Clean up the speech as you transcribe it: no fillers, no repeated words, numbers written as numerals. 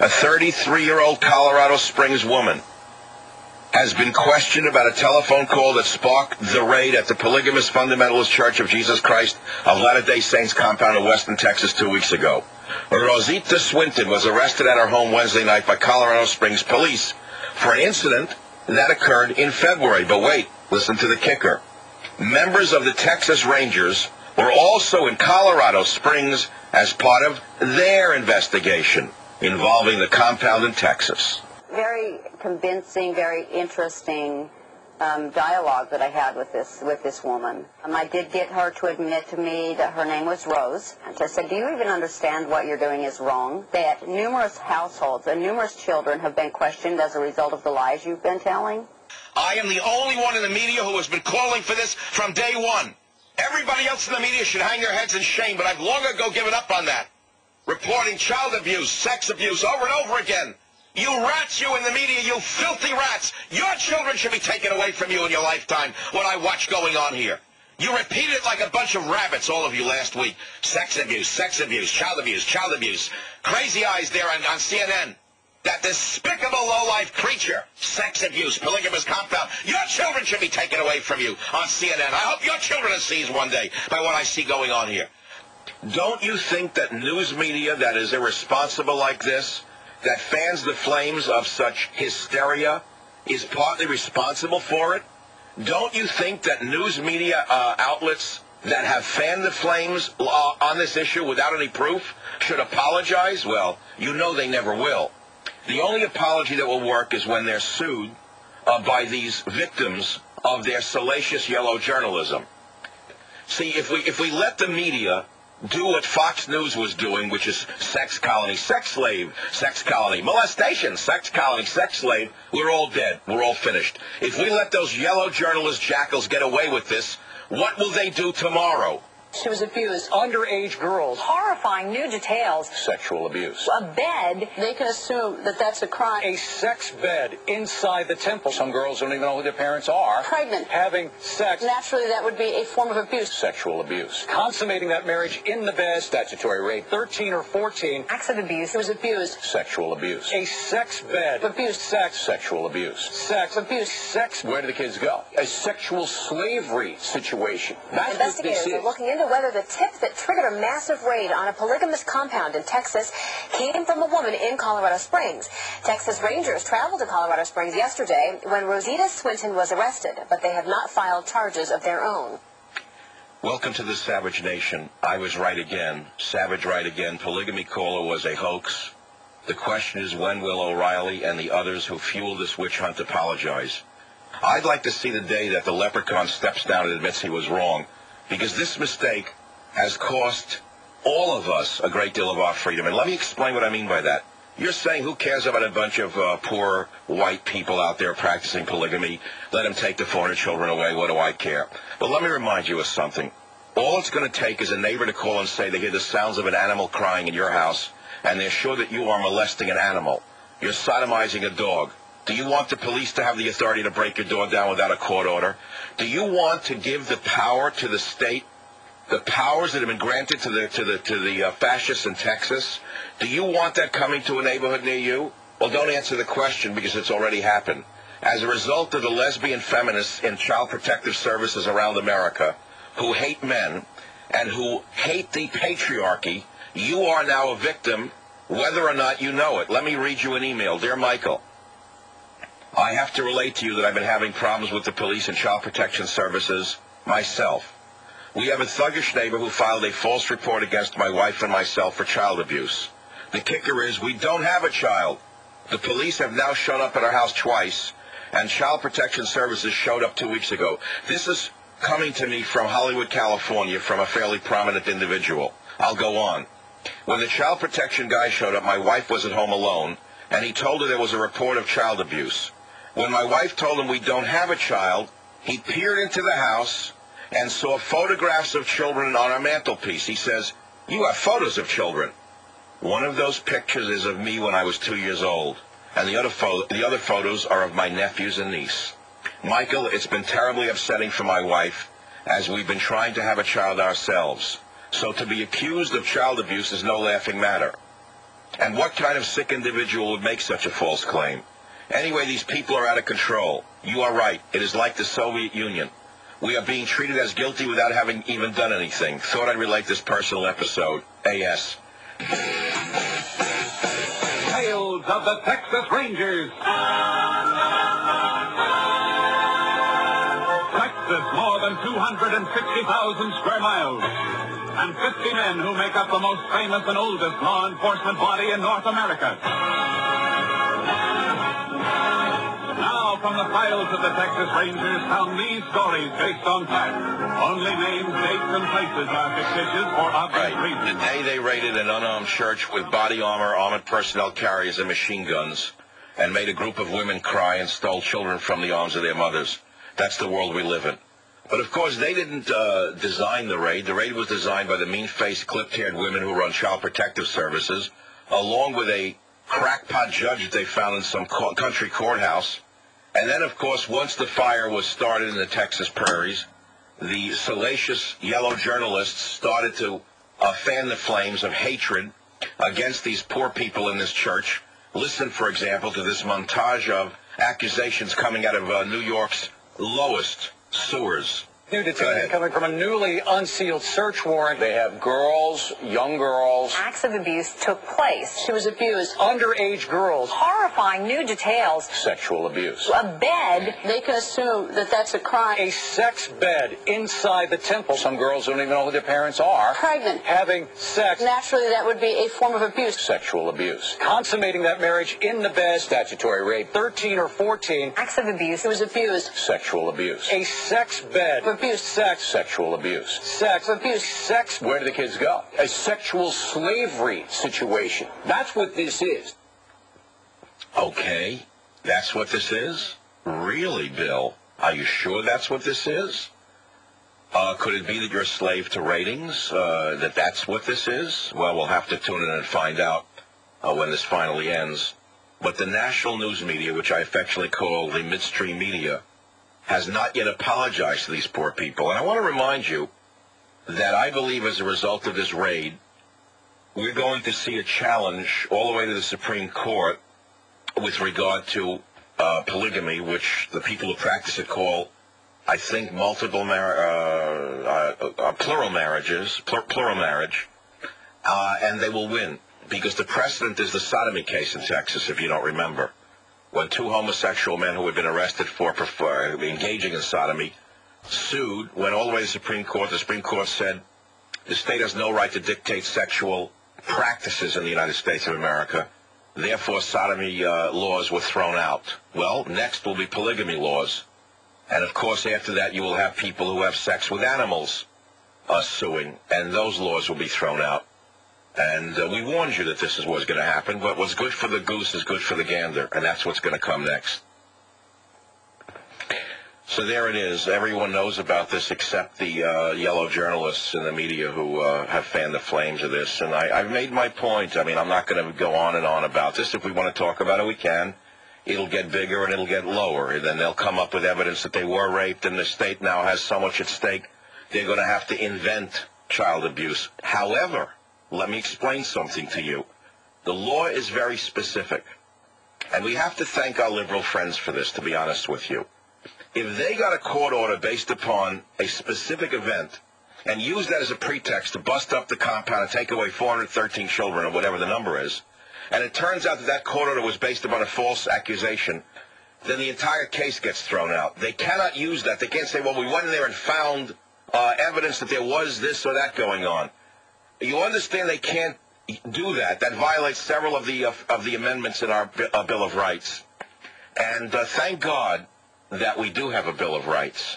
A 33-year-old Colorado Springs woman has been questioned about a telephone call that sparked the raid at the Polygamist Fundamentalist Church of Jesus Christ of Latter-day Saints compound in Weston, Texas 2 weeks ago. Rosita Swinton was arrested at her home Wednesday night by Colorado Springs police for an incident that occurred in February. But wait, listen to the kicker. Members of the Texas Rangers were also in Colorado Springs as part of their investigation involving the compound in Texas. Very convincing, very interesting dialogue that I had with this woman. I did get her to admit to me that her name was Rose. And I said, do you even understand what you're doing is wrong? That numerous households and numerous children have been questioned as a result of the lies you've been telling. I am the only one in the media who has been calling for this from day one. Everybody else in the media should hang their heads in shame, but I've long ago given up on that. Reporting child abuse, sex abuse over and over again. You rats, you in the media, you filthy rats. Your children should be taken away from you in your lifetime, what I watch going on here. You repeated it like a bunch of rabbits, all of you, last week. Sex abuse, child abuse, child abuse. Crazy eyes there on CNN. That despicable low-life creature, sex abuse, polygamous compound. Your children should be taken away from you on CNN. I hope your children are seized one day by what I see going on here. Don't you think that news media that is irresponsible like this, that fans the flames of such hysteria, is partly responsible for it? Don't you think that news media outlets that have fanned the flames on this issue without any proof should apologize? Well, you know they never will. The only apology that will work is when they're sued by these victims of their salacious yellow journalism. See, if we let the media do what Fox News was doing, which is sex colony, sex slave, sex colony, molestation, sex colony, sex slave, we're all dead. We're all finished. If we let those yellow journalist jackals get away with this, what will they do tomorrow? She was abused. Underage girls. Horrifying new details. Sexual abuse. A bed. They can assume that that's a crime. A sex bed inside the temple. Some girls don't even know who their parents are. Pregnant. Having sex. Naturally, that would be a form of abuse. Sexual abuse. Consummating that marriage in the bed. Statutory rape. 13 or 14. Acts of abuse. It was abused. Sexual abuse. A sex bed. Abuse. Sex. Sexual abuse. Sex. Abuse. Sex. Where do the kids go? A sexual slavery situation. That's what this Investigators is. are looking into whether the tip that triggered a massive raid on a polygamous compound in Texas came from a woman in Colorado Springs. Texas Rangers traveled to Colorado Springs yesterday when Rosita Swinton was arrested, but they have not filed charges of their own. Welcome to the Savage Nation. I was right again. Savage right again. Polygamy caller was a hoax. The question is, when will O'Reilly and the others who fueled this witch hunt apologize? I'd like to see the day that the leprechaun steps down and admits he was wrong, because this mistake has cost all of us a great deal of our freedom. And let me explain what I mean by that. You're saying, who cares about a bunch of poor white people out there practicing polygamy? Let them take the 400 children away. What do I care? But let me remind you of something. All it's going to take is a neighbor to call and say they hear the sounds of an animal crying in your house, and they're sure that you are molesting an animal. You're sodomizing a dog. Do you want the police to have the authority to break your door down without a court order? Do you want to give the power to the state, the powers that have been granted to the fascists in Texas? Do you want that coming to a neighborhood near you? Well, don't answer the question, because it's already happened. As a result of the lesbian feminists in child protective services around America who hate men and who hate the patriarchy, you are now a victim, whether or not you know it. Let me read you an email. Dear Michael, I have to relate to you that I've been having problems with the police and child protection services myself. We have a thuggish neighbor who filed a false report against my wife and myself for child abuse. The kicker is, we don't have a child. The police have now shown up at our house twice, and child protection services showed up 2 weeks ago. This is coming to me from Hollywood, California, from a fairly prominent individual. I'll go on. When the child protection guy showed up, my wife was at home alone, and he told her there was a report of child abuse. When my wife told him we don't have a child, he peered into the house and saw photographs of children on our mantelpiece. He says, "You have photos of children." One of those pictures is of me when I was 2 years old, and the other photos are of my nephews and niece. Michael, it's been terribly upsetting for my wife, as we've been trying to have a child ourselves. So to be accused of child abuse is no laughing matter. And what kind of sick individual would make such a false claim? Anyway, these people are out of control. You are right. It is like the Soviet Union. We are being treated as guilty without having even done anything. Thought I'd relate this personal episode. A.S. Tales of the Texas Rangers. Texas, more than 260,000 square miles. And 50 men who make up the most famous and oldest law enforcement body in North America. Now, from the files of the Texas Rangers come these stories based on fact. Only names, dates, and places are fictitious for obvious reasons. The day they raided an unarmed church with body armor, armored personnel carriers, and machine guns, and made a group of women cry and stole children from the arms of their mothers. That's the world we live in. But, of course, they didn't design the raid. The raid was designed by the mean-faced, clipped-haired women who run Child Protective Services, along with a crackpot judge that they found in some country courthouse. And then, of course, once the fire was started in the Texas prairies, the salacious yellow journalists started to fan the flames of hatred against these poor people in this church. Listen, for example, to this montage of accusations coming out of New York's lowest sewers. New detention coming from a newly unsealed search warrant. They have girls, young girls. Acts of abuse took place. She was abused. Underage girls. Horrifying new details. Sexual abuse. A bed. They can assume that that's a crime. A sex bed inside the temple. Some girls don't even know who their parents are. Pregnant. Having sex. Naturally, that would be a form of abuse. Sexual abuse. Consummating that marriage in the bed. Statutory rape. 13 or 14. Acts of abuse. It was abused. Sexual abuse. A sex bed. Abuse. Sex. Sexual abuse. Sex. Abuse. Sex. Where do the kids go? A sexual slavery situation. That's what this is. Okay, that's what this is? Really, Bill? Are you sure that's what this is? Could it be that you're a slave to ratings? That that's what this is? Well, we'll have to tune in and find out when this finally ends. But the national news media, which I affectionately call the midstream media, has not yet apologized to these poor people. And I want to remind you that I believe as a result of this raid, we're going to see a challenge all the way to the Supreme Court with regard to polygamy, which the people who practice it call, I think, plural marriage, and they will win, because the precedent is the sodomy case in Texas, if you don't remember, when two homosexual men who had been arrested for engaging in sodomy sued, went all the way to the Supreme Court. The Supreme Court said the state has no right to dictate sexual practices in the United States of America. Therefore, sodomy laws were thrown out. Well, next will be polygamy laws. And, of course, after that, you will have people who have sex with animals suing, and those laws will be thrown out. And we warned you that this is what's going to happen, but what's good for the goose is good for the gander, and that's what's going to come next. So there it is. Everyone knows about this except the yellow journalists in the media who have fanned the flames of this. And I've made my point. I mean, I'm not going to go on and on about this. If we want to talk about it, we can. It'll get bigger and it'll get lower. And then they'll come up with evidence that they were raped, and the state now has so much at stake, they're going to have to invent child abuse. However, let me explain something to you. The law is very specific. And we have to thank our liberal friends for this, to be honest with you. If they got a court order based upon a specific event and use that as a pretext to bust up the compound and take away 413 children or whatever the number is, and it turns out that that court order was based upon a false accusation, then the entire case gets thrown out. They cannot use that. They can't say, well, we went in there and found evidence that there was this or that going on. You understand they can't do that. That violates several of the amendments in our Bill of Rights. And thank God that we do have a Bill of Rights.